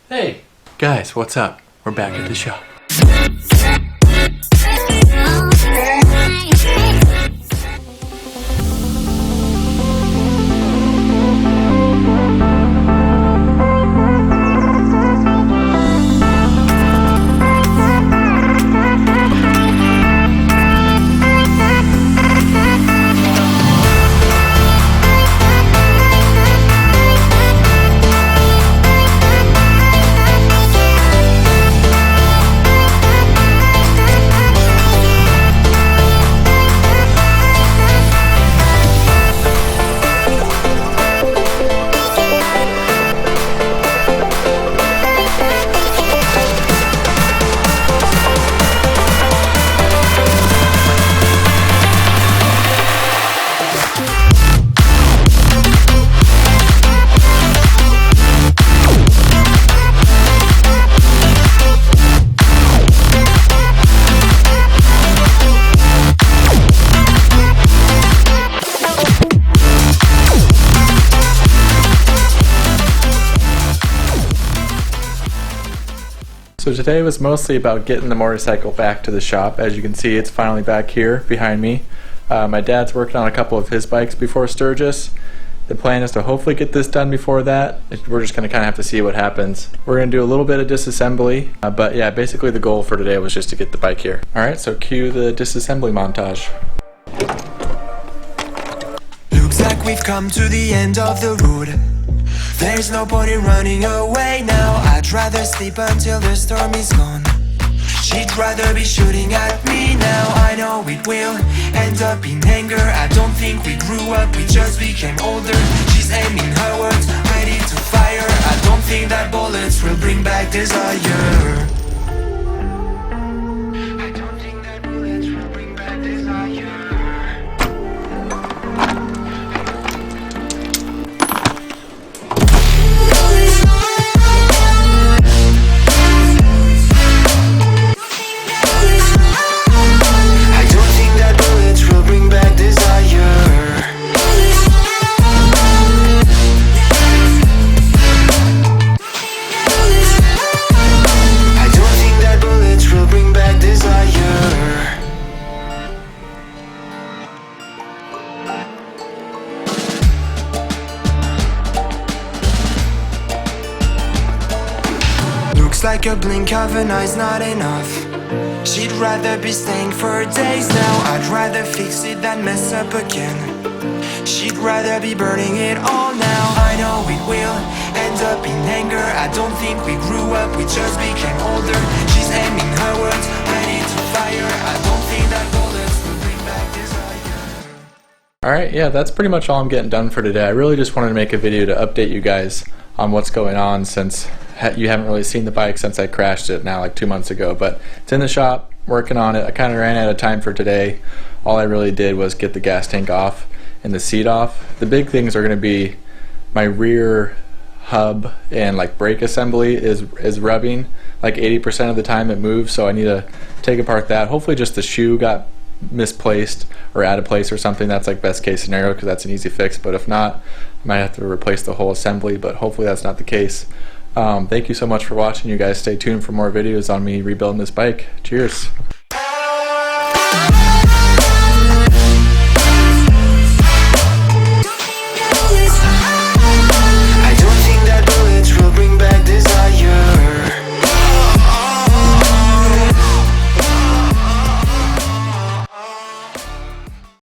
Hey guys, what's up? We're back at the shop. So today was mostly about getting the motorcycle back to the shop. As you can see, it's finally back here behind me. My dad's working on a couple of his bikes before Sturgis. The plan is to hopefully get this done before that. We're just going to kind of have to see what happens. We're going to do a little bit of disassembly, but yeah, basically the goal for today was just to get the bike here. Alright, so cue the disassembly montage. Looks like we've come to the end of the road. There's no point in running away now. I'd rather sleep until the storm is gone. She'd rather be shooting at me now. I know it will end up in anger. I don't think we grew up, we just became older. She's aiming her words, ready to fire. I don't think that bullets will bring back desire. I don't think that bullets will bring back desire. Like a blink of an eye's not enough. She'd rather be staying for days now. I'd rather fix it than mess up again. She'd rather be burning it all now. I know it will end up in anger. I don't think we grew up, we just became older. She's aiming her words, ready to fire. I don't think that bullets will bring back desire. Alright, yeah, that's pretty much all I'm getting done for today. I really just wanted to make a video to update you guys on what's going on, since you haven't really seen the bike since I crashed it now like 2 months ago. But it's in the shop, working on it. I kind of ran out of time for today. All I really did was get the gas tank off and the seat off. The big things are going to be my rear hub and like brake assembly is rubbing. Like 80% of the time it moves, so I need to take apart that. Hopefully just the shoe got misplaced or out of place or something. That's like best case scenario, because that's an easy fix. But if not, I might have to replace the whole assembly, but hopefully that's not the case. Thank you so much for watching. You guys stay tuned for more videos on me rebuilding this bike. Cheers.